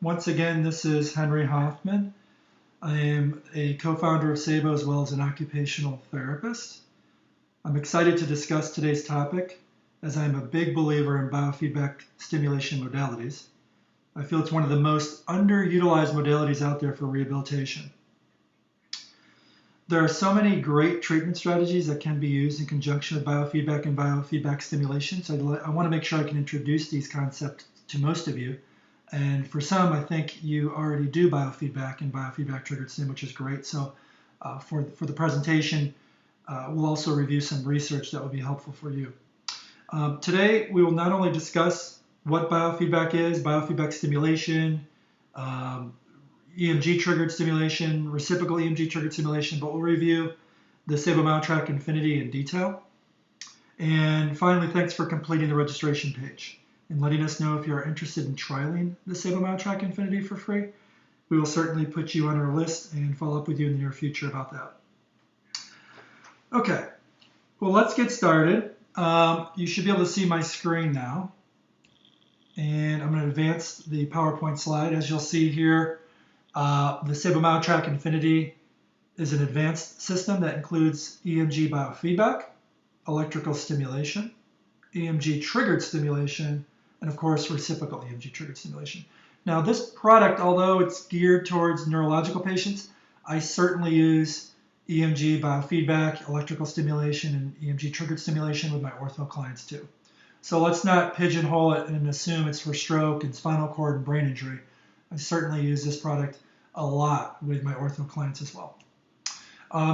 Once again, this is Henry Hoffman. I am a co-founder of Saebo as well as an occupational therapist. I'm excited to discuss today's topic as I'm a big believer in biofeedback stimulation modalities. I feel it's one of the most underutilized modalities out there for rehabilitation. There are so many great treatment strategies that can be used in conjunction with biofeedback and biofeedback stimulation, so I want to make sure I can introduce these concepts to most of you. And for some, I think you already do biofeedback and biofeedback triggered stim, which is great. So for the presentation, we'll also review some research that will be helpful for you. Today, we will not only discuss what biofeedback is, biofeedback stimulation, EMG triggered stimulation, reciprocal EMG triggered stimulation, but we'll review the Saebo-trac Infiniti in detail. And finally, thanks for completing the registration page and letting us know if you are interested in trialing the Saebo-trac Infiniti for free. We will certainly put you on our list and follow up with you in the near future about that. Okay, well, let's get started. You should be able to see my screen now. And I'm going to advance the PowerPoint slide. As you'll see here, the Saebo-trac Infiniti is an advanced system that includes EMG biofeedback, electrical stimulation, EMG triggered stimulation, and of course, reciprocal EMG triggered stimulation. Now, this product, although it's geared towards neurological patients, I certainly use EMG biofeedback, electrical stimulation, and EMG triggered stimulation with my ortho clients too. So let's not pigeonhole it and assume it's for stroke and spinal cord and brain injury. I certainly use this product a lot with my ortho clients as well.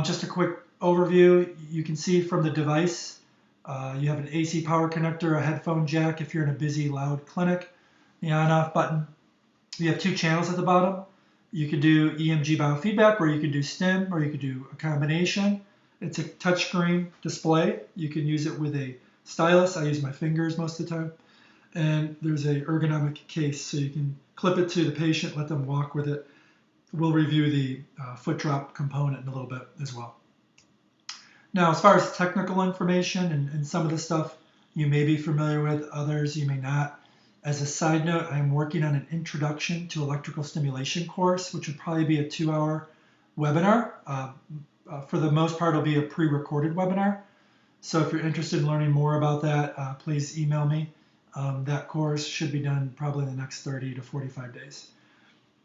Just a quick overview. You can see from the device, you have an AC power connector, a headphone jack if you're in a busy, loud clinic, the on-off button. You have two channels at the bottom. You can do EMG biofeedback, or you can do STIM, or you can do a combination. It's a touchscreen display. You can use it with a stylus. I use my fingers most of the time. And there's a ergonomic case, so you can clip it to the patient, let them walk with it. We'll review the foot drop component in a little bit as well. Now, as far as technical information and some of the stuff you may be familiar with, others you may not. As a side note, I'm working on an introduction to electrical stimulation course, which would probably be a 2-hour webinar. For the most part, it'll be a pre-recorded webinar. So if you're interested in learning more about that, please email me. That course should be done probably in the next 30 to 45 days.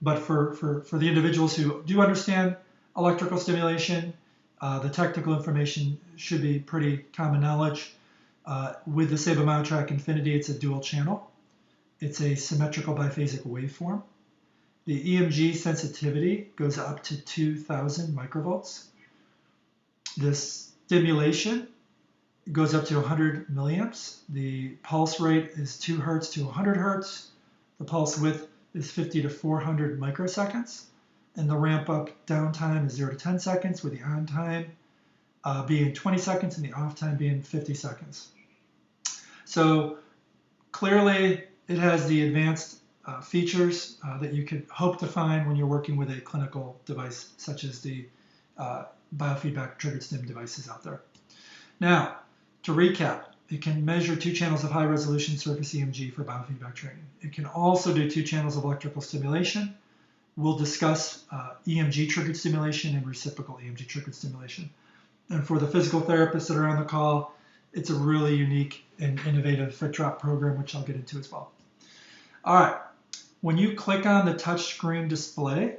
But for the individuals who do understand electrical stimulation, the technical information should be pretty common knowledge. With the Saebo-trac Infiniti, it's a dual channel. It's a symmetrical biphasic waveform. The EMG sensitivity goes up to 2,000 microvolts. The stimulation goes up to 100 milliamps. The pulse rate is 2 hertz to 100 hertz. The pulse width is 50 to 400 microseconds. And the ramp up downtime is 0 to 10 seconds, with the on time being 20 seconds and the off time being 50 seconds. So clearly it has the advanced features that you could hope to find when you're working with a clinical device such as the biofeedback triggered stim devices out there. Now, to recap, it can measure 2 channels of high resolution surface EMG for biofeedback training. It can also do 2 channels of electrical stimulation. We'll discuss EMG triggered stimulation and reciprocal EMG triggered stimulation. And for the physical therapists that are on the call, it's a really unique and innovative foot drop program, which I'll get into as well. All right, when you click on the touchscreen display,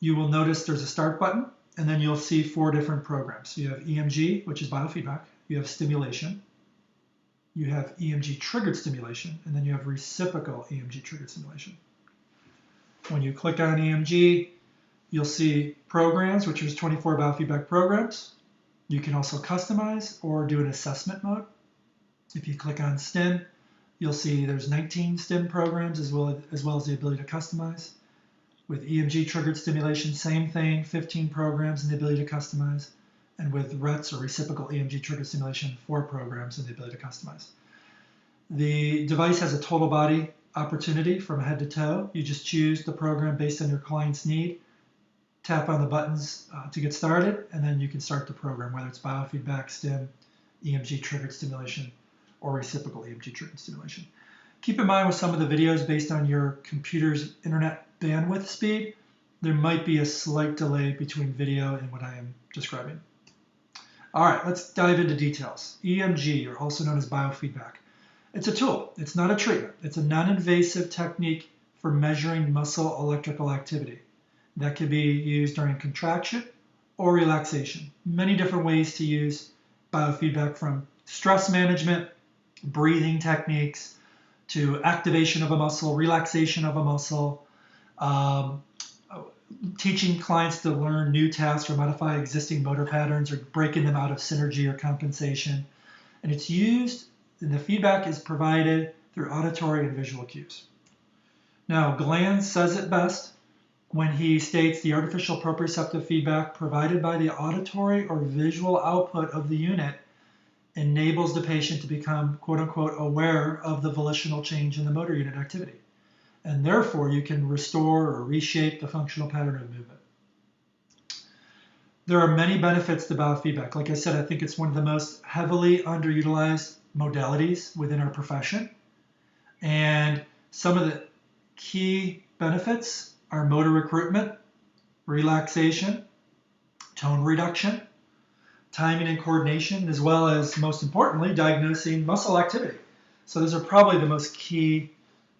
you will notice there's a start button, and then you'll see 4 different programs. You have EMG, which is biofeedback. You have stimulation. You have EMG triggered stimulation, and then you have reciprocal EMG triggered stimulation. When you click on EMG, you'll see programs, which is 24 biofeedback programs. You can also customize or do an assessment mode. If you click on STIM, you'll see there's 19 STIM programs as well as the ability to customize. With EMG triggered stimulation, same thing, 15 programs and the ability to customize. And with RETS or reciprocal EMG triggered stimulation, 4 programs and the ability to customize. The device has a total body opportunity from head to toe. You just choose the program based on your client's need, tap on the buttons to get started, and then you can start the program, whether it's biofeedback, STIM, EMG triggered stimulation, or reciprocal EMG triggered stimulation. Keep in mind with some of the videos based on your computer's internet bandwidth speed, there might be a slight delay between video and what I am describing. All right, let's dive into details. EMG, or also known as biofeedback. It's a tool. It's not a treatment. It's a non-invasive technique for measuring muscle electrical activity that can be used during contraction or relaxation. Many different ways to use biofeedback, from stress management, breathing techniques, to activation of a muscle, relaxation of a muscle, teaching clients to learn new tasks or modify existing motor patterns or breaking them out of synergy or compensation. And it's used, and the feedback is provided through auditory and visual cues. Now, Gland says it best when he states the artificial proprioceptive feedback provided by the auditory or visual output of the unit enables the patient to become, quote unquote, aware of the volitional change in the motor unit activity. And therefore, you can restore or reshape the functional pattern of movement. There are many benefits to biofeedback. Like I said, I think it's one of the most heavily underutilized modalities within our profession. And some of the key benefits are motor recruitment, relaxation, tone reduction, timing and coordination, as well as, most importantly, diagnosing muscle activity. So those are probably the most key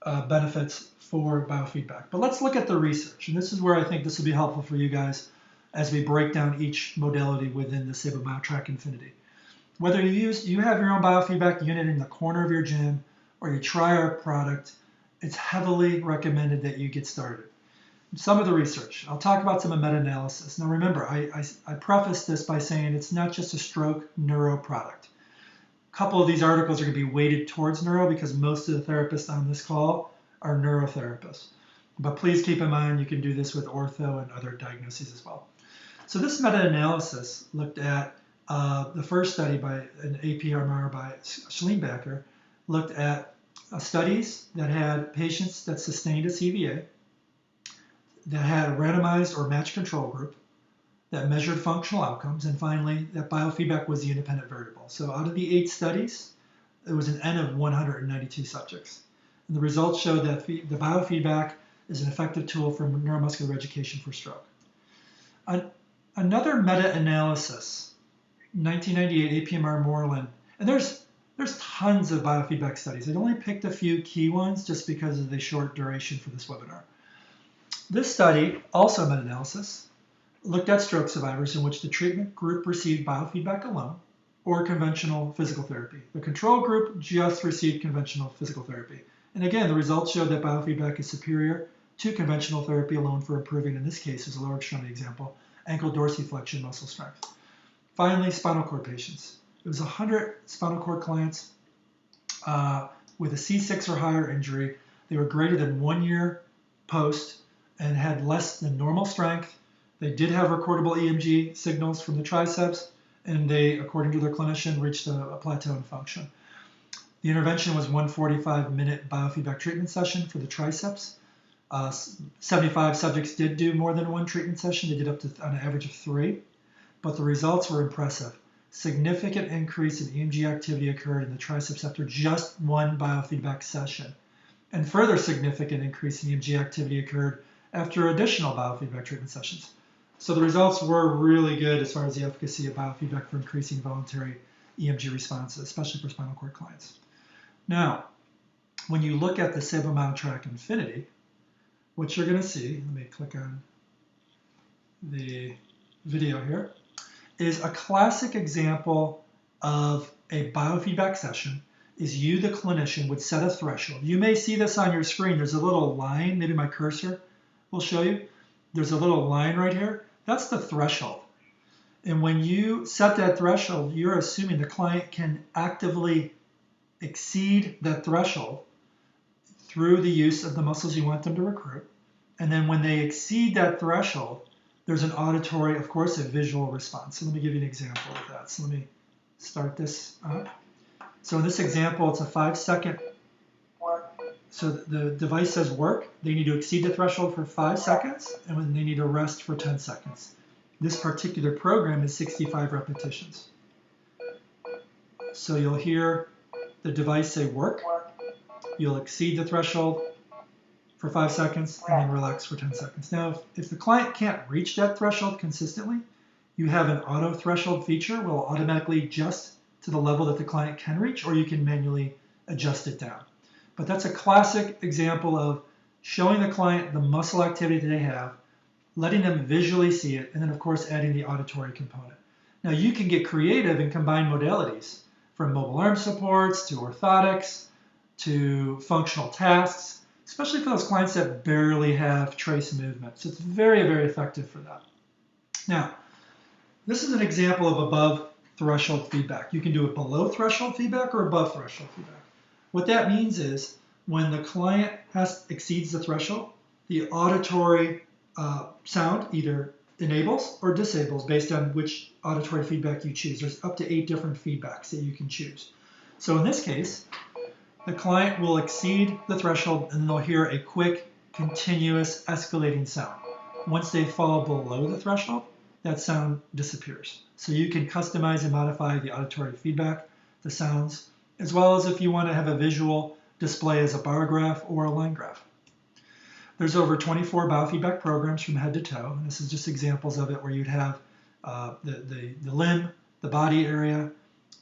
benefits for biofeedback. But let's look at the research. And this is where I think this will be helpful for you guys as we break down each modality within the Saebo-trac Infiniti. Whether you have your own biofeedback unit in the corner of your gym or you try our product, it's heavily recommended that you get started. Some of the research. I'll talk about some of meta-analysis. Now remember, I preface this by saying it's not just a stroke neuro product. A couple of these articles are going to be weighted towards neuro because most of the therapists on this call are neurotherapists. But please keep in mind you can do this with ortho and other diagnoses as well. So this meta-analysis looked at the first study by an APMR by Schleenbacher, looked at studies that had patients that sustained a CVA, that had a randomized or matched control group, that measured functional outcomes, and finally, that biofeedback was the independent variable. So out of the 8 studies, it was an N of 192 subjects. And the results showed that the biofeedback is an effective tool for neuromuscular education for stroke. Another meta-analysis, 1998 APMR Moreland, and there's tons of biofeedback studies. I only picked a few key ones just because of the short duration for this webinar. This study, also meta-analysis, looked at stroke survivors in which the treatment group received biofeedback alone or conventional physical therapy. The control group just received conventional physical therapy. And again, the results showed that biofeedback is superior to conventional therapy alone for improving, in this case, as a lower extremity example, ankle dorsiflexion muscle strength. Finally, spinal cord patients. It was 100 spinal cord clients with a C6 or higher injury. They were greater than 1 year post and had less than normal strength. They did have recordable EMG signals from the triceps, and they, according to their clinician, reached a plateau in function. The intervention was 145-minute biofeedback treatment session for the triceps. 75 subjects did do more than one treatment session. They did up to on an average of 3, but the results were impressive. Significant increase in EMG activity occurred in the triceps after just one biofeedback session. And further significant increase in EMG activity occurred after additional biofeedback treatment sessions. So the results were really good as far as the efficacy of biofeedback for increasing voluntary EMG responses, especially for spinal cord clients. Now, when you look at the Saebo-trac Infiniti, what you're going to see, let me click on the video here, is a classic example of a biofeedback session is you, the clinician, would set a threshold. You may see this on your screen. There's a little line, maybe my cursor will show you. There's a little line right here. That's the threshold. And when you set that threshold, you're assuming the client can actively exceed that threshold through the use of the muscles you want them to recruit. And then when they exceed that threshold, there's an auditory, of course, a visual response. So let me give you an example of that. So let me start this up. So in this example, it's a 5-second. So the device says work. They need to exceed the threshold for 5 seconds, and then they need to rest for 10 seconds. This particular program is 65 repetitions. So you'll hear the device say work, you'll exceed the threshold for 5 seconds and then relax for 10 seconds. Now, if the client can't reach that threshold consistently, you have an auto threshold feature will automatically adjust to the level that the client can reach, or you can manually adjust it down. But that's a classic example of showing the client the muscle activity that they have, letting them visually see it, and then of course adding the auditory component. Now you can get creative and combine modalities from mobile arm supports to orthotics to functional tasks, especially for those clients that barely have trace movement. So it's very, very effective for that. Now, this is an example of above threshold feedback. You can do it below threshold feedback or above threshold feedback. What that means is when the client exceeds the threshold, the auditory sound either enables or disables based on which auditory feedback you choose. There's up to 8 different feedbacks that you can choose. So in this case, the client will exceed the threshold and they'll hear a quick, continuous, escalating sound. Once they fall below the threshold, that sound disappears. So you can customize and modify the auditory feedback, the sounds, as well as if you want to have a visual display as a bar graph or a line graph. There's over 24 biofeedback programs from head to toe, and this is just examples of it where you'd have the limb, the body area,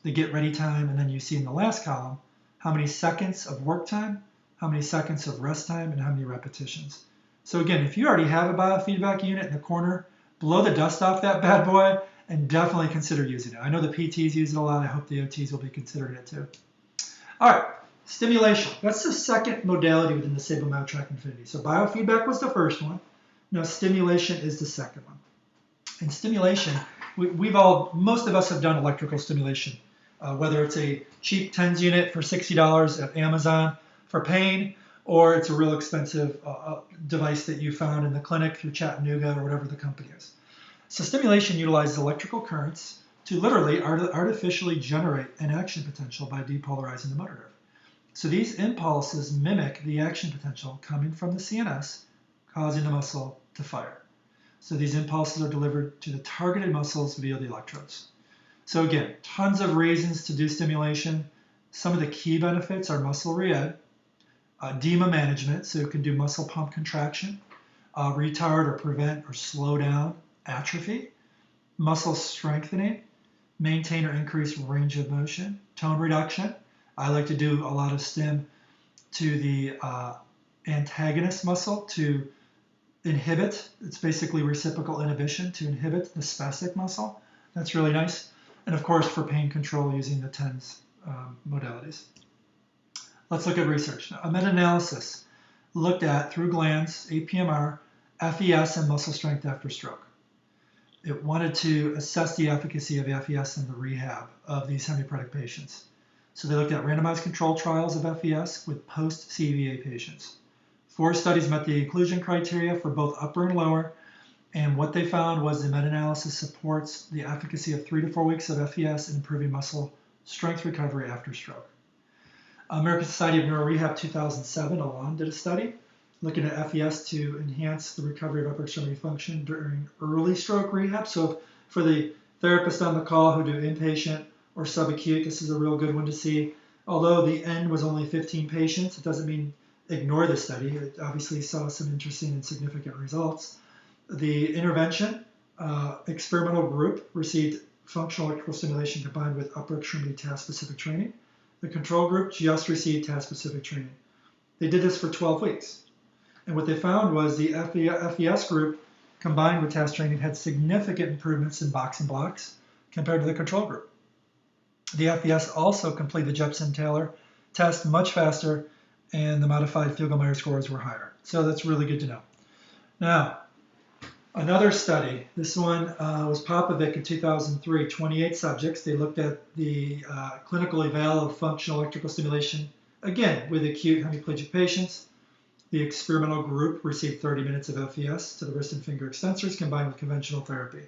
the get ready time, and then you see in the last column how many seconds of work time, how many seconds of rest time, and how many repetitions. So again, if you already have a biofeedback unit in the corner, blow the dust off that bad boy and definitely consider using it. I know the PTs use it a lot. I hope the OTs will be considering it too. All right, stimulation. That's the second modality within the Saebo-trac Infiniti. So biofeedback was the first one. Now stimulation is the second one. In stimulation, most of us have done electrical stimulation, whether it's a cheap TENS unit for $60 at Amazon for pain, or it's a real expensive device that you found in the clinic through Chattanooga or whatever the company is. So stimulation utilizes electrical currents to literally artificially generate an action potential by depolarizing the motor nerve. So these impulses mimic the action potential coming from the CNS, causing the muscle to fire. So these impulses are delivered to the targeted muscles via the electrodes. So again, tons of reasons to do stimulation. Some of the key benefits are muscle re-ed, edema management, so it can do muscle pump contraction, retard or prevent or slow down atrophy, muscle strengthening, maintain or increase range of motion, tone reduction. I like to do a lot of stim to the antagonist muscle to inhibit. It's basically reciprocal inhibition to inhibit the spastic muscle. That's really nice. And of course, for pain control using the TENS modalities. Let's look at research. Now, a meta-analysis looked at, through glands, APMR, FES, and muscle strength after stroke. It wanted to assess the efficacy of FES in the rehab of these hemiplegic patients. So they looked at randomized controlled trials of FES with post-CVA patients. 4 studies met the inclusion criteria for both upper and lower, and what they found was the meta-analysis supports the efficacy of 3 to 4 weeks of FES in improving muscle strength recovery after stroke. American Society of Neurorehab 2007, Alon did a study looking at FES to enhance the recovery of upper extremity function during early stroke rehab. So for the therapists on the call who do inpatient or subacute, this is a real good one to see. Although the N was only 15 patients, it doesn't mean ignore the study. It obviously saw some interesting and significant results. The intervention experimental group received functional electrical stimulation combined with upper extremity task-specific training. The control group just received task-specific training. They did this for 12 weeks. And what they found was the FES group combined with task training had significant improvements in boxing blocks compared to the control group. The FES also completed the Jepsen-Taylor test much faster, and the modified Fugl-Meyer scores were higher. So that's really good to know. Now, another study, this one was Popovic in 2003, 28 subjects. They looked at the clinical eval of functional electrical stimulation, again, with acute hemiplegic patients. The experimental group received 30 minutes of FES to the wrist and finger extensors combined with conventional therapy.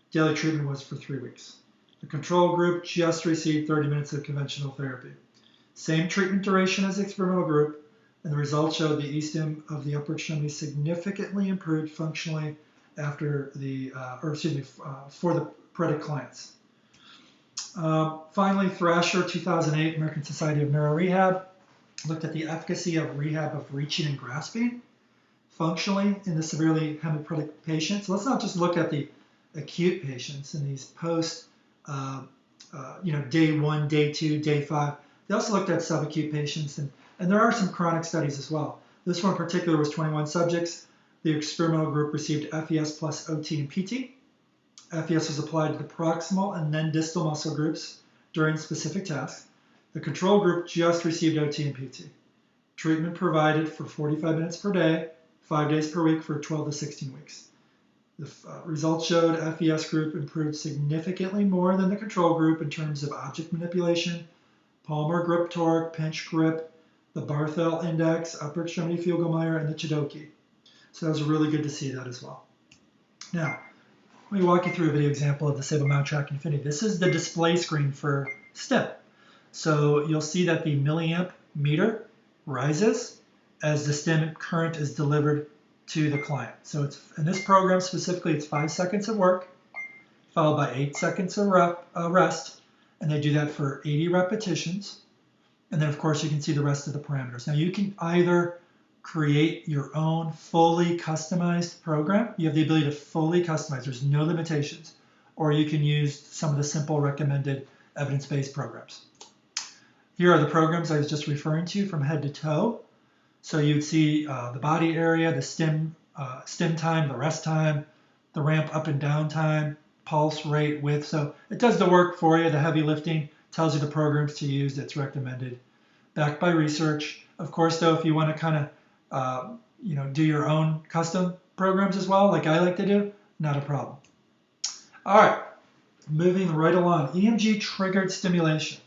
Daily treatment was for 3 weeks. The control group just received 30 minutes of conventional therapy. Same treatment duration as the experimental group, and the results showed the E-stim of the upper extremity significantly improved functionally after the, for the paretic clients. Finally, Thrasher, 2008, American Society of Neurorehab. looked at the efficacy of rehab of reaching and grasping functionally in the severely hemiplegic patients. So let's not just look at the acute patients in these post, day 1, day 2, day 5. They also looked at subacute patients, and there are some chronic studies as well. This one in particular was 21 subjects. The experimental group received FES plus OT and PT. FES was applied to the proximal and then distal muscle groups during specific tasks. The control group just received OT and PT. Treatment provided for 45 minutes per day, 5 days per week for 12 to 16 weeks. The results showed FES group improved significantly more than the control group in terms of object manipulation, palmar grip torque, pinch grip, the Barthel index, upper extremity Fugl-Meyer, and the Chidoki. So that was really good to see that as well. Now, let me walk you through a video example of the Saebo-track Infiniti. This is the display screen for STEM. So you'll see that the milliamp meter rises as the STEM current is delivered to the client. So it's, in this program specifically, it's 5 seconds of work, followed by 8 seconds of rest, and they do that for 80 repetitions. And then, of course, you can see the rest of the parameters. Now, you can either create your own fully customized program. You have the ability to fully customize. There's no limitations. Or you can use some of the simple recommended evidence-based programs. Here are the programs I was just referring to from head to toe. So you'd see the body area, the stem time, the rest time, the ramp up and down time, pulse rate, width. So it does the work for you. The heavy lifting tells you the programs to use that's recommended, backed by research. Of course, though, if you want to kind of do your own custom programs as well, like I like to do, not a problem. All right, moving right along. EMG triggered stimulation.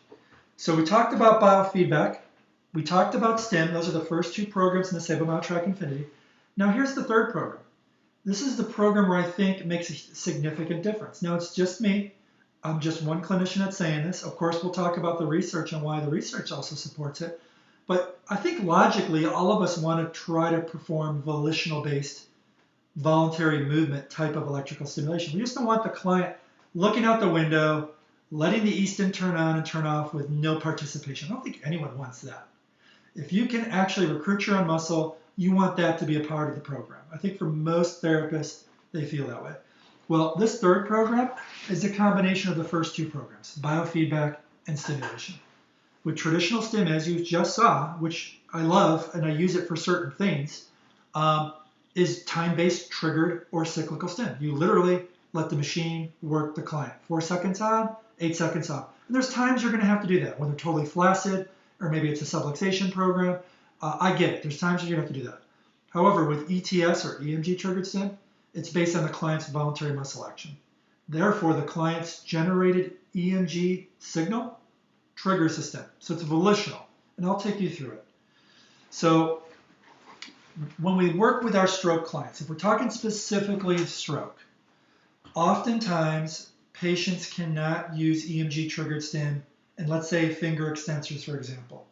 So we talked about biofeedback. We talked about STEM. Those are the first 2 programs in the Saebo-track Infiniti. Now here's the third program. This is the program where I think it makes a significant difference. Now it's just me. I'm just one clinician that's saying this. Of course, we'll talk about the research and why the research also supports it. But I think logically, all of us want to try to perform volitional-based, voluntary movement type of electrical stimulation. We just don't want the client looking out the window, letting the e-stim turn on and turn off with no participation. I don't think anyone wants that. If you can actually recruit your own muscle, you want that to be a part of the program. I think for most therapists, they feel that way. Well, this third program is a combination of the first 2 programs, biofeedback and stimulation. With traditional stim, as you just saw, which I love and I use it for certain things, is time-based triggered or cyclical stim. You literally let the machine work the client. 4 seconds on, 8 seconds off. And there's times you're going to have to do that, when they're totally flaccid, or maybe it's a subluxation program. I get it. There's times you're going to have to do that. However, with ETS or EMG triggered stim, it's based on the client's voluntary muscle action. Therefore, the client's generated EMG signal triggers the stim. So it's volitional, and I'll take you through it. So when we work with our stroke clients, if we're talking specifically stroke, oftentimes patients cannot use EMG triggered stim and let's say finger extensors, for example,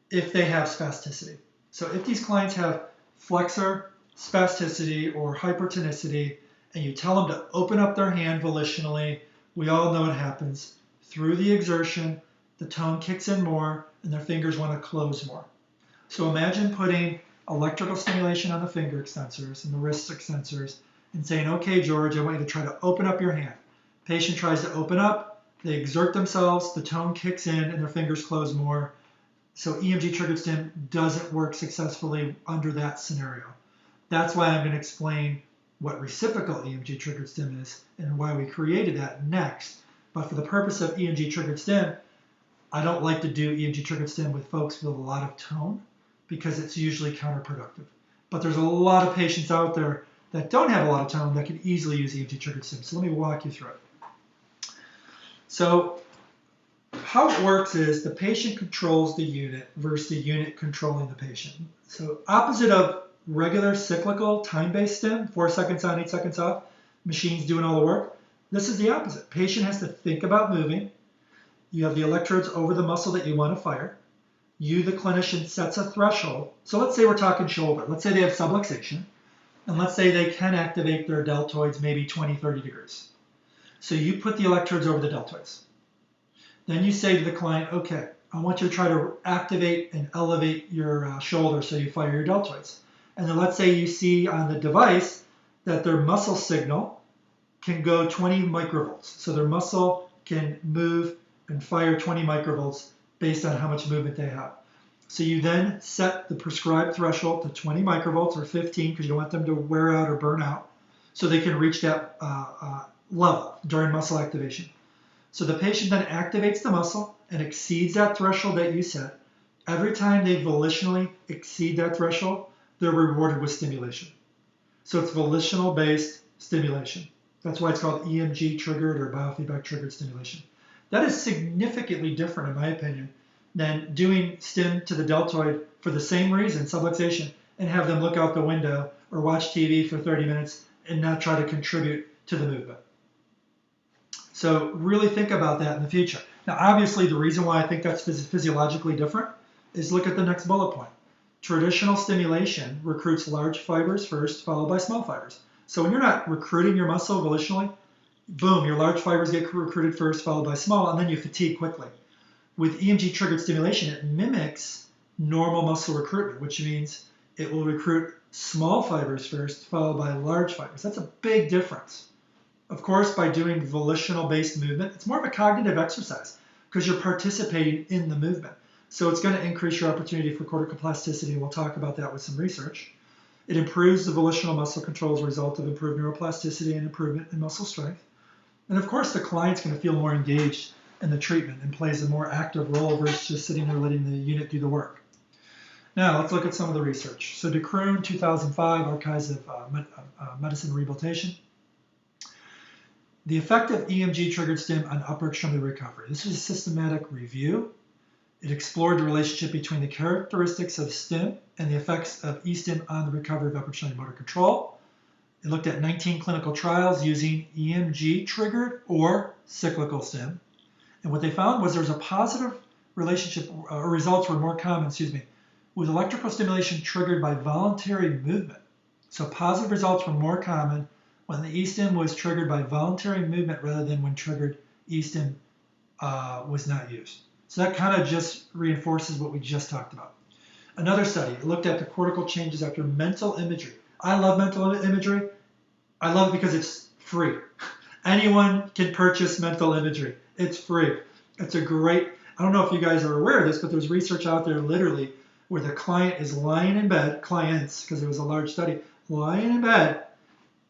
if they have spasticity. So if these clients have flexor spasticity or hypertonicity, and you tell them to open up their hand volitionally, we all know what happens. Through the exertion, the tone kicks in more, and their fingers want to close more. So imagine putting electrical stimulation on the finger extensors and the wrist extensors and saying, okay, George, I want you to try to open up your hand. Patient tries to open up, they exert themselves, the tone kicks in, and their fingers close more. So EMG triggered stim doesn't work successfully under that scenario. That's why I'm going to explain what reciprocal EMG triggered stim is and why we created that next. But for the purpose of EMG triggered stim, I don't like to do EMG triggered stim with folks with a lot of tone because it's usually counterproductive. But there's a lot of patients out there that don't have a lot of tone that can easily use EMG triggered stim. So let me walk you through it. So how it works is the patient controls the unit versus the unit controlling the patient. So opposite of regular cyclical time-based stim, 4 seconds on, 8 seconds off, machines doing all the work. This is the opposite. Patient has to think about moving. You have the electrodes over the muscle that you want to fire. You, the clinician, sets a threshold. So let's say we're talking shoulder. Let's say they have subluxation. And let's say they can activate their deltoids maybe 20, 30 degrees. So you put the electrodes over the deltoids. Then you say to the client, okay, I want you to try to activate and elevate your shoulder so you fire your deltoids. And then let's say you see on the device that their muscle signal can go 20 microvolts. So their muscle can move and fire 20 microvolts based on how much movement they have. So you then set the prescribed threshold to 20 microvolts or 15 because you don't want them to wear out or burn out so they can reach that level during muscle activation. So the patient then activates the muscle and exceeds that threshold that you set. Every time they volitionally exceed that threshold, they're rewarded with stimulation. So it's volitional based stimulation. That's why it's called EMG triggered or biofeedback triggered stimulation. That is significantly different, in my opinion, than doing stim to the deltoid for the same reason, subluxation, and have them look out the window or watch TV for 30 minutes and not try to contribute to the movement. So really think about that in the future. Now, obviously, the reason why I think that's physiologically different is look at the next bullet point. Traditional stimulation recruits large fibers first, followed by small fibers. So when you're not recruiting your muscle volitionally, boom, your large fibers get recruited first, followed by small, and then you fatigue quickly. With EMG-triggered stimulation, it mimics normal muscle recruitment, which means it will recruit small fibers first, followed by large fibers. That's a big difference. Of course, by doing volitional-based movement, it's more of a cognitive exercise because you're participating in the movement. So it's going to increase your opportunity for cortical plasticity, and we'll talk about that with some research. It improves the volitional muscle control as a result of improved neuroplasticity and improvement in muscle strength. And of course, the client's going to feel more engaged in the treatment and plays a more active role versus just sitting there letting the unit do the work. Now, let's look at some of the research. So DeCroon, 2005, Archives of Medicine and Rehabilitation. The effect of EMG-triggered stim on upper extremity recovery. This was a systematic review. It explored the relationship between the characteristics of stim and the effects of e-stim on the recovery of upper extremity motor control. It looked at 19 clinical trials using EMG-triggered or cyclical stim. And what they found was there was a positive relationship, or results were more common, with electrical stimulation triggered by voluntary movement. So positive results were more common when the e-stim was triggered by voluntary movement rather than when triggered e-stim was not used. So that kind of just reinforces what we just talked about. Another study looked at the cortical changes after mental imagery. I love mental imagery. I love it because it's free. Anyone can purchase mental imagery. It's free. It's a great, I don't know if you guys are aware of this, but there's research out there literally where the client is lying in bed, clients, because it was a large study, lying in bed,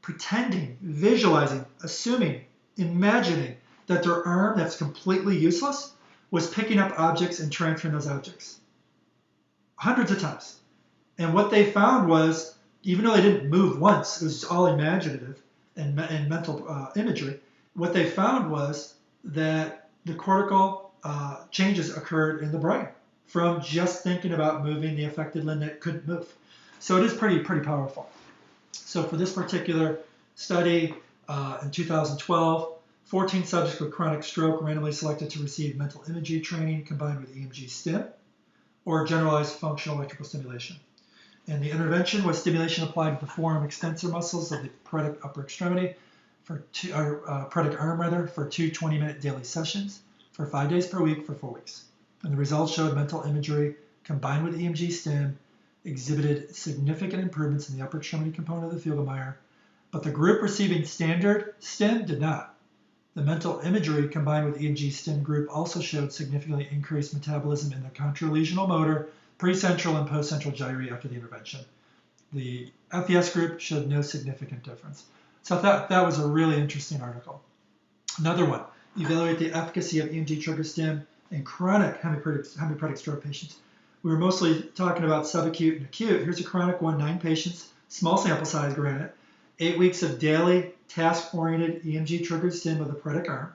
pretending, visualizing, assuming, imagining that their arm that's completely useless was picking up objects and transferring those objects. Hundreds of times. And what they found was, even though they didn't move once, it was all imaginative and mental imagery, what they found was that the cortical changes occurred in the brain from just thinking about moving the affected limb that couldn't move. So it is pretty powerful. So for this particular study in 2012, 14 subjects with chronic stroke randomly selected to receive mental imagery training combined with EMG stim or generalized functional electrical stimulation. And the intervention was stimulation applied to the forearm extensor muscles of the paretic upper extremity for paretic arm for 2 20-minute daily sessions for 5 days per week for 4 weeks. And the results showed mental imagery combined with EMG stim exhibited significant improvements in the upper extremity component of the Fugl-Meyer, but the group receiving standard stim did not. The mental imagery combined with EMG stim group also showed significantly increased metabolism in the contralesional motor, precentral and postcentral gyri after the intervention. The FES group showed no significant difference. So I thought that was a really interesting article. Another one, evaluate the efficacy of EMG trigger stim in chronic hemiplegic stroke patients. We were mostly talking about subacute and acute. Here's a chronic one, 9 patients, small sample size, granted, 8 weeks of daily task-oriented EMG-triggered stim of the paretic arm.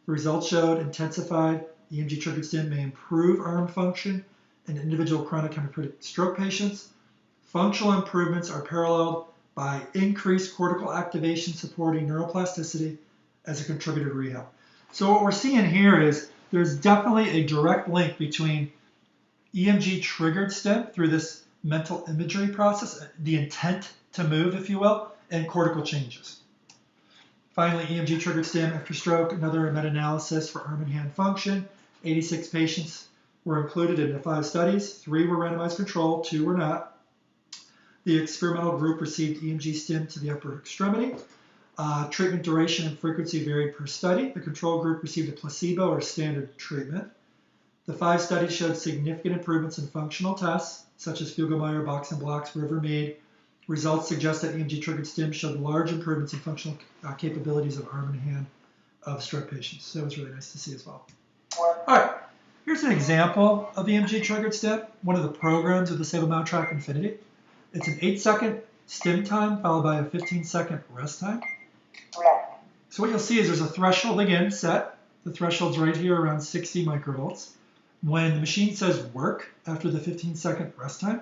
The results showed intensified EMG-triggered stim may improve arm function in individual chronic hemiplegic stroke patients. Functional improvements are paralleled by increased cortical activation supporting neuroplasticity as a contributor to rehab. So what we're seeing here is there's definitely a direct link between EMG-triggered stim through this mental imagery process, the intent to move, if you will, and cortical changes. Finally, EMG-triggered stim after stroke, another meta-analysis for arm and hand function, 86 patients were included in the 5 studies. 3 were randomized control, 2 were not. The experimental group received EMG stim to the upper extremity. Treatment duration and frequency varied per study. The control group received a placebo or standard treatment. The 5 studies showed significant improvements in functional tests, such as Fugl-Meyer, Box and Blocks, River-Mead. Results suggest that EMG-triggered stim showed large improvements in functional capabilities of arm and hand of stroke patients. So that was really nice to see as well. All right, here's an example of EMG-triggered stim, one of the programs of the Saebo-trac Infiniti. It's an 8-second stim time followed by a 15-second rest time. So what you'll see is there's a threshold again set. The threshold's right here around 60 microvolts. When the machine says work after the 15-second rest time,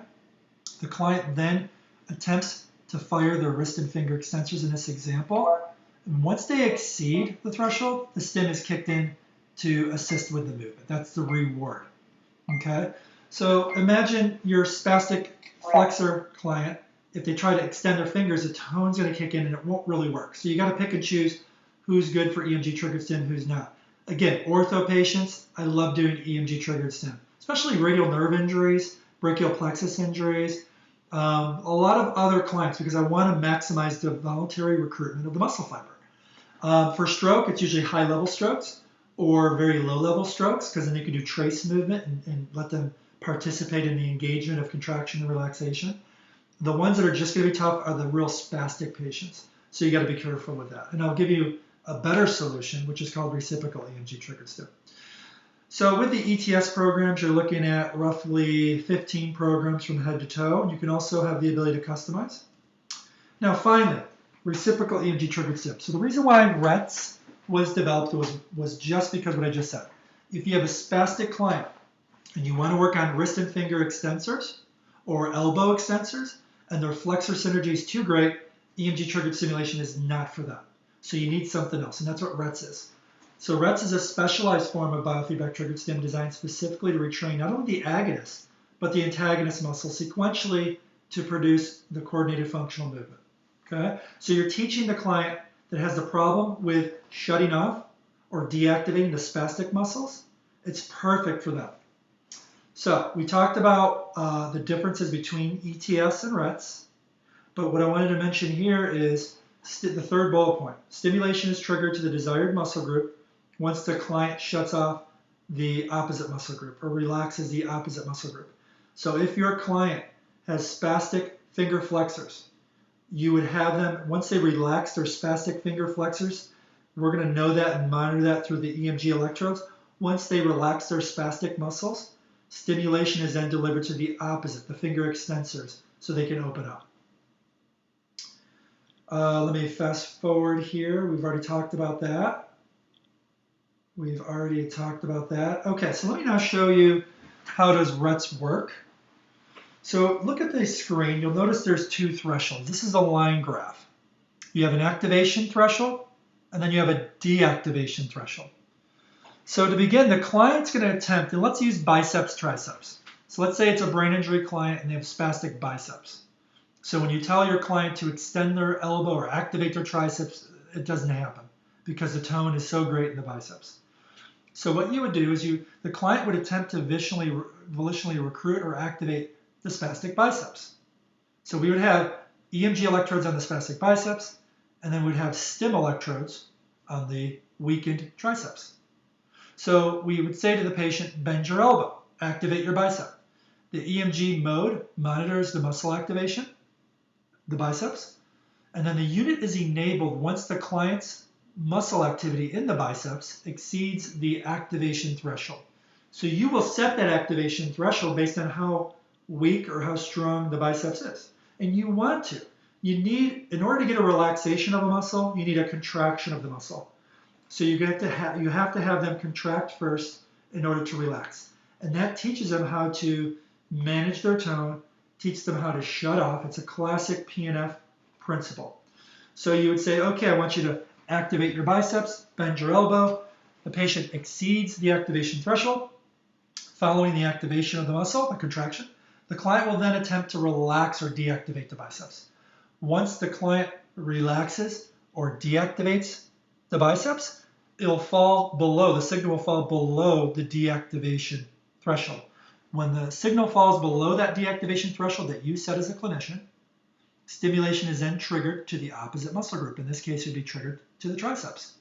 the client then attempts to fire their wrist and finger extensors in this example. And once they exceed the threshold, the stim is kicked in to assist with the movement. That's the reward. Okay? So imagine your spastic flexor client. If they try to extend their fingers, the tone's going to kick in and it won't really work. So you got to pick and choose who's good for EMG triggered stim, who's not. Again, ortho patients, I love doing EMG triggered stim, especially radial nerve injuries, brachial plexus injuries, a lot of other clients because I want to maximize the voluntary recruitment of the muscle fiber. For stroke, it's usually high-level strokes or very low-level strokes because then you can do trace movement and let them participate in the engagement of contraction and relaxation. The ones that are just going to be tough are the real spastic patients. So you got to be careful with that. And I'll give you a better solution, which is called reciprocal EMG triggered stim. So with the ETS programs, you're looking at roughly 15 programs from head to toe. And you can also have the ability to customize. Now finally, reciprocal EMG triggered stim. So the reason why RETS was developed was just because of what I just said. If you have a spastic client and you want to work on wrist and finger extensors or elbow extensors, and their flexor synergy is too great, EMG triggered stimulation is not for them. So you need something else, and that's what RETS is. So RETS is a specialized form of biofeedback triggered stim designed specifically to retrain not only the agonist, but the antagonist muscle sequentially to produce the coordinated functional movement. Okay? So you're teaching the client that has the problem with shutting off or deactivating the spastic muscles. It's perfect for them. So we talked about the differences between ETS and RETS, but what I wanted to mention here is the third bullet point. Stimulation is triggered to the desired muscle group once the client shuts off the opposite muscle group or relaxes the opposite muscle group. So if your client has spastic finger flexors, you would have them, once they relax their spastic finger flexors, we're going to know that and monitor that through the EMG electrodes. Once they relax their spastic muscles, stimulation is then delivered to the opposite, the finger extensors, so they can open up. Let me fast forward here. We've already talked about that. Okay, so let me now show you how does RETS work. So look at the screen. You'll notice there's 2 thresholds. This is a line graph. You have an activation threshold, and then you have a deactivation threshold. So to begin, the client's going to attempt, and let's use biceps, triceps. So let's say it's a brain injury client and they have spastic biceps. So when you tell your client to extend their elbow or activate their triceps, it doesn't happen because the tone is so great in the biceps. So what you would do is the client would attempt to volitionally recruit or activate the spastic biceps. So we would have EMG electrodes on the spastic biceps, and then we'd have stim electrodes on the weakened triceps. So we would say to the patient, bend your elbow, activate your bicep. The EMG mode monitors the muscle activation, the biceps, and then the unit is enabled once the client's muscle activity in the biceps exceeds the activation threshold. So you will set that activation threshold based on how weak or how strong the biceps is. And you want to. You need, in order to get a relaxation of a muscle, you need a contraction of the muscle. So you have to have them contract first in order to relax. And that teaches them how to manage their tone, teach them how to shut off. It's a classic PNF principle. So you would say, okay, I want you to activate your biceps, bend your elbow. The patient exceeds the activation threshold. Following the activation of the muscle, the contraction, the client will then attempt to relax or deactivate the biceps. Once the client relaxes or deactivates the biceps, it'll fall below, the signal will fall below the deactivation threshold. When the signal falls below that deactivation threshold that you set as a clinician, stimulation is then triggered to the opposite muscle group. In this case, it would be triggered to the triceps.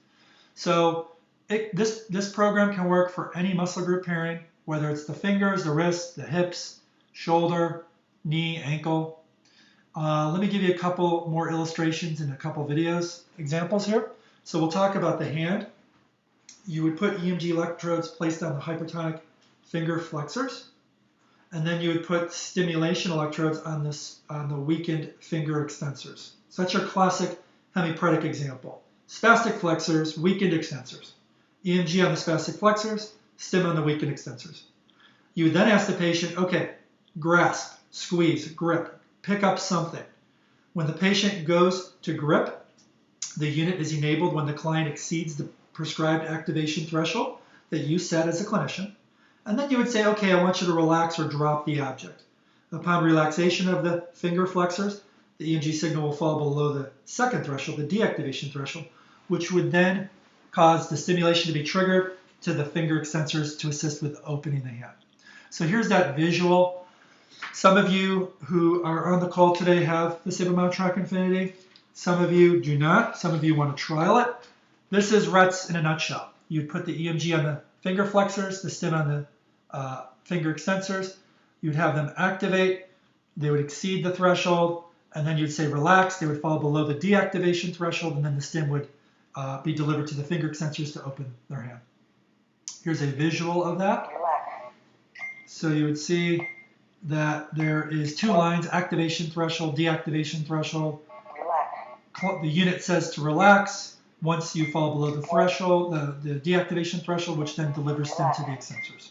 So this program can work for any muscle group pairing, whether it's the fingers, the wrists, the hips, shoulder, knee, ankle. Let me give you a couple more illustrations and a couple videos examples here. So we'll talk about the hand. You would put EMG electrodes placed on the hypertonic finger flexors, and then you would put stimulation electrodes on the weakened finger extensors. So that's your classic hemiparetic example. Spastic flexors, weakened extensors. EMG on the spastic flexors, stim on the weakened extensors. You would then ask the patient, okay, grasp, squeeze, grip, pick up something. When the patient goes to grip, the unit is enabled when the client exceeds the prescribed activation threshold that you set as a clinician. And then you would say, okay, I want you to relax or drop the object. Upon relaxation of the finger flexors, the EMG signal will fall below the second threshold, the deactivation threshold, which would then cause the stimulation to be triggered to the finger extensors to assist with opening the hand. So here's that visual. Some of you who are on the call today have the Saebo-trac Infiniti. Some of you do not. Some of you want to trial it. This is RETS in a nutshell. You'd put the EMG on the finger flexors, the stim on the finger extensors. You'd have them activate. They would exceed the threshold, and then you'd say relax. They would fall below the deactivation threshold, and then the stim would be delivered to the finger extensors to open their hand. Here's a visual of that. So you would see that there is two lines, activation threshold, deactivation threshold. The unit says to relax once you fall below the threshold, the deactivation threshold, which then delivers stim to the extensors.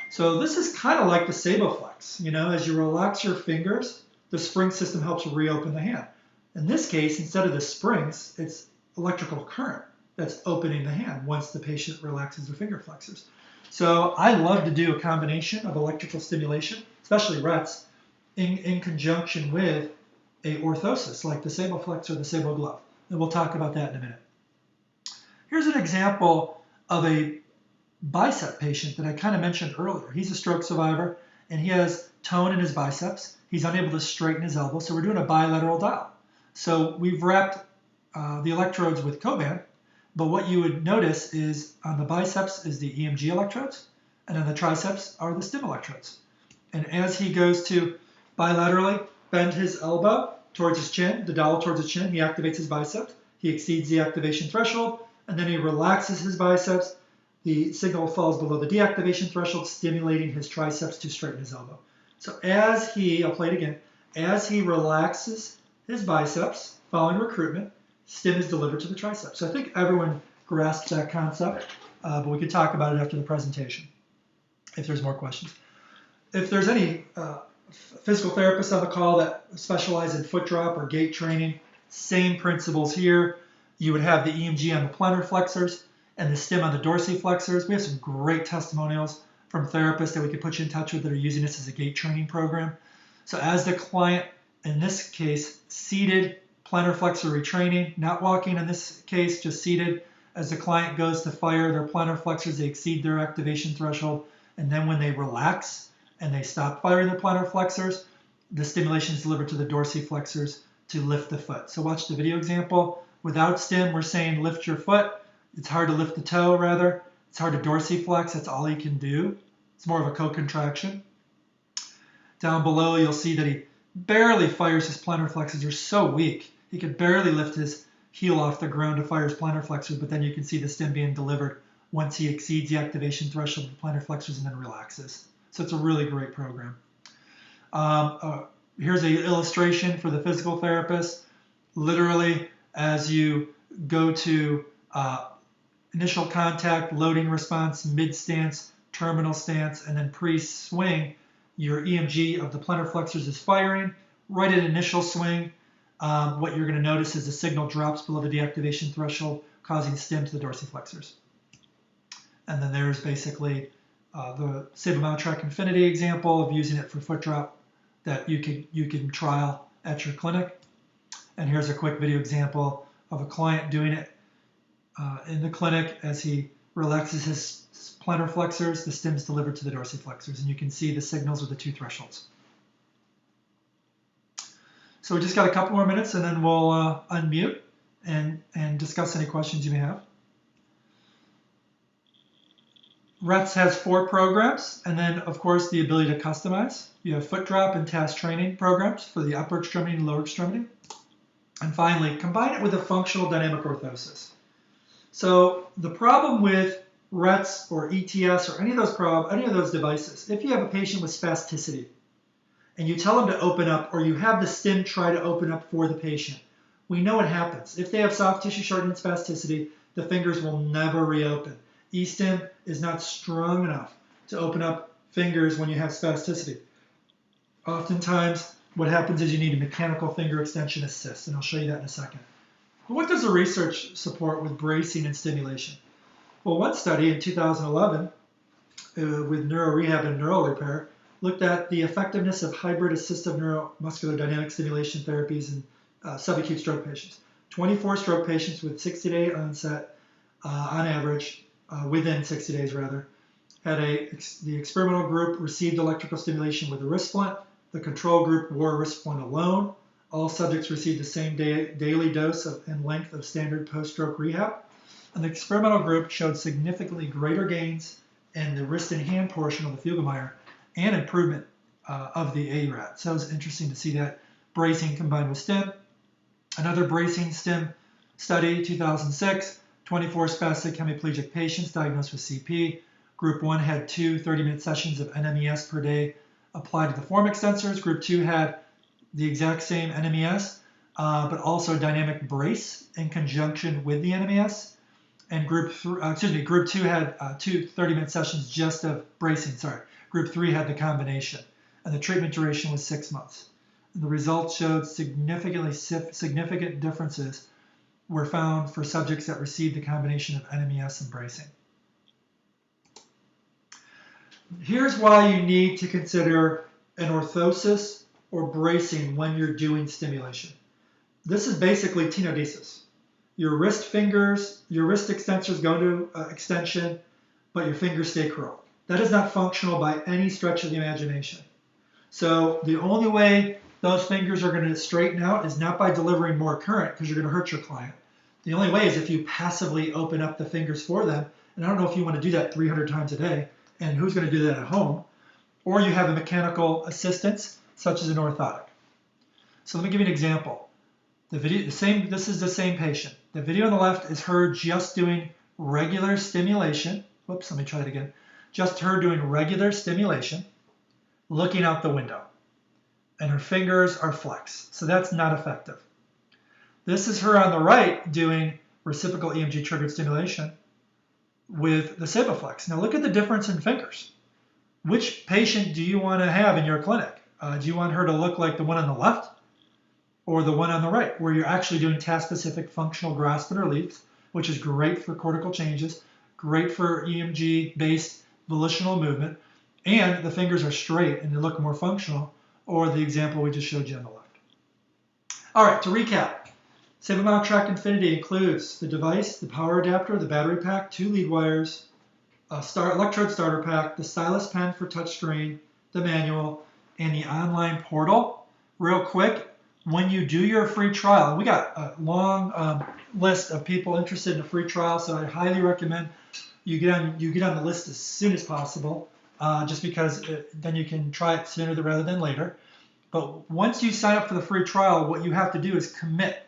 So this is kind of like the Saebo-flex. You know, as you relax your fingers, the spring system helps reopen the hand. In this case, instead of the springs, it's electrical current that's opening the hand once the patient relaxes their finger flexors. So I love to do a combination of electrical stimulation, especially RETS, in conjunction with a orthosis like the Saebo-flex or the Saebo-glove. And we'll talk about that in a minute. Here's an example of a bicep patient that I kind of mentioned earlier. He's a stroke survivor, and he has tone in his biceps. He's unable to straighten his elbow, so we're doing a bilateral dial. So we've wrapped the electrodes with Coban, but what you would notice is on the biceps is the EMG electrodes, and on the triceps are the stim electrodes. And as he goes to bilaterally bend his elbow towards his chin, the dowel towards his chin, he activates his biceps, he exceeds the activation threshold, and then he relaxes his biceps. The signal falls below the deactivation threshold, stimulating his triceps to straighten his elbow. So as he, I'll play it again, as he relaxes his biceps following recruitment, stim is delivered to the triceps. So I think everyone grasps that concept, but we could talk about it after the presentation if there's more questions. If there's any physical therapists on the call that specialize in foot drop or gait training, same principles here. You would have the EMG on the plantar flexors and the stim on the dorsiflexors. We have some great testimonials from therapists that we could put you in touch with that are using this as a gait training program. So as the client, in this case, seated plantar flexor retraining, not walking in this case, just seated. As the client goes to fire their plantar flexors, they exceed their activation threshold. And then when they relax and they stop firing their plantar flexors, the stimulation is delivered to the dorsiflexors to lift the foot. So watch the video example. Without stim, we're saying lift your foot. It's hard to lift the toe, rather. It's hard to dorsiflex. That's all he can do. It's more of a co-contraction. Down below, you'll see that he barely fires his plantar flexors. They're so weak. He could barely lift his heel off the ground to fire his plantar flexors, but then you can see the stim being delivered once he exceeds the activation threshold of the plantar flexors and then relaxes. So it's a really great program. Here's an illustration for the physical therapist. Literally, as you go to initial contact, loading response, mid-stance, terminal stance, and then pre-swing, your EMG of the plantar flexors is firing. Right at initial swing, what you're going to notice is the signal drops below the deactivation threshold, causing stim to the dorsiflexors. And then there's basically the Saebo-trac Infiniti example of using it for foot drop that you can trial at your clinic. And here's a quick video example of a client doing it in the clinic as he relaxes his plantar flexors, the stim's delivered to the dorsiflexors, and you can see the signals with the two thresholds. So we just got a couple more minutes, and then we'll unmute and discuss any questions you may have. RETS has 4 programs, and then, of course, the ability to customize. You have foot drop and task training programs for the upper extremity and lower extremity. And finally, combine it with a functional dynamic orthosis. So the problem with RETS or ETS or any of those devices, if you have a patient with spasticity and you tell them to open up, or you have the stim try to open up for the patient, we know what happens. If they have soft tissue shortening spasticity, the fingers will never reopen. E-stim is not strong enough to open up fingers when you have spasticity. Oftentimes, what happens is you need a mechanical finger extension assist, and I'll show you that in a second. But what does the research support with bracing and stimulation? Well, one study in 2011 with neurorehab and neural repair looked at the effectiveness of hybrid assistive neuromuscular dynamic stimulation therapies in subacute stroke patients. 24 stroke patients with 60-day onset, on average, within 60 days rather, the experimental group received electrical stimulation with a wrist splint. The control group wore a wrist splint alone. All subjects received the same daily dose and length of standard post-stroke rehab. And the experimental group showed significantly greater gains in the wrist and hand portion of the Fuggemeier and improvement of the ARAT. So it was interesting to see that bracing combined with stim. Another bracing stim study, 2006, 24 spastic hemiplegic patients diagnosed with CP. Group 1 had 2 30-minute sessions of NMES per day applied to the form extensors. Group 2 had the exact same NMES, but also dynamic brace in conjunction with the NMES. And Group 2 had 2 30-minute sessions just of bracing. Group 3 had the combination, and the treatment duration was 6 months. And the results showed significant differences were found for subjects that received the combination of NMES and bracing. Here's why you need to consider an orthosis or bracing when you're doing stimulation. This is basically tenodesis. Your wrist extensors go into extension, but your fingers stay curled. That is not functional by any stretch of the imagination. So the only way those fingers are going to straighten out is not by delivering more current, because you're going to hurt your client. The only way is if you passively open up the fingers for them. And I don't know if you want to do that 300 times a day, and who's going to do that at home? Or you have a mechanical assistance, such as an orthotic. So let me give you an example. This is the same patient. The video on the left is her just doing regular stimulation. Whoops, let me try that again. Just her doing regular stimulation, looking out the window. And her fingers are flexed. So that's not effective. This is her on the right doing reciprocal EMG triggered stimulation with the Saebo-flex. Now look at the difference in fingers. Which patient do you want to have in your clinic? Do you want her to look like the one on the left or the one on the right, where you're actually doing task-specific functional grasp and relief, which is great for cortical changes, great for EMG-based volitional movement, and the fingers are straight and they look more functional, or the example we just showed you on the left. All right, to recap, Saebo-track Infiniti includes the device, the power adapter, the battery pack, 2 lead wires, a electrode starter pack, the stylus pen for touchscreen, the manual, and the online portal. Real quick, when you do your free trial, we got a long list of people interested in a free trial, so I highly recommend you get on the list as soon as possible, just because then you can try it sooner rather than later. But once you sign up for the free trial, what you have to do is commit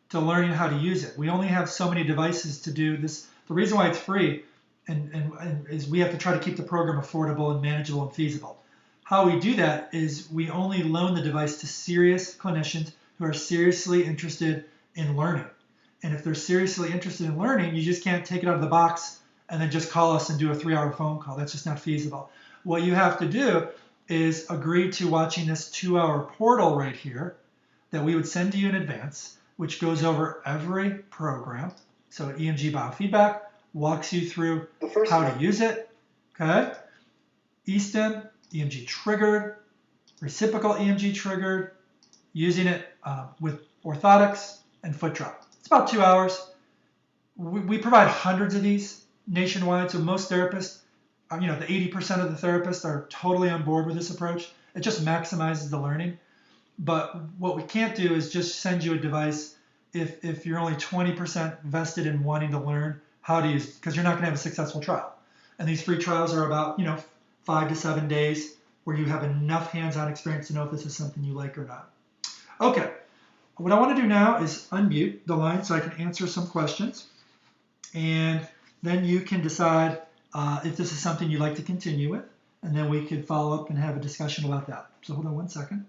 to learning how to use it. We only have so many devices to do this. The reason why it's free and is we have to try to keep the program affordable and manageable and feasible. How we do that is we only loan the device to serious clinicians who are seriously interested in learning. And if they're seriously interested in learning, you just can't take it out of the box and then just call us and do a 3-hour phone call. That's just not feasible. What you have to do is agree to watching this 2-hour portal right here that we would send to you in advance, which goes over every program. So EMG biofeedback walks you through how to use it. Okay, E-stim, EMG triggered, reciprocal EMG triggered, using it with orthotics and foot drop. It's about 2 hours. We provide hundreds of these nationwide, so most therapists, the 80% of the therapists are totally on board with this approach. It just maximizes the learning. But what we can't do is just send you a device if you're only 20% vested in wanting to learn how to use it, because you're not going to have a successful trial. And these free trials are about 5 to 7 days where you have enough hands-on experience to know if this is something you like or not. Okay, what I want to do now is unmute the line so I can answer some questions, and then you can decide if this is something you'd like to continue with, and then we could follow up and have a discussion about that. So hold on one second.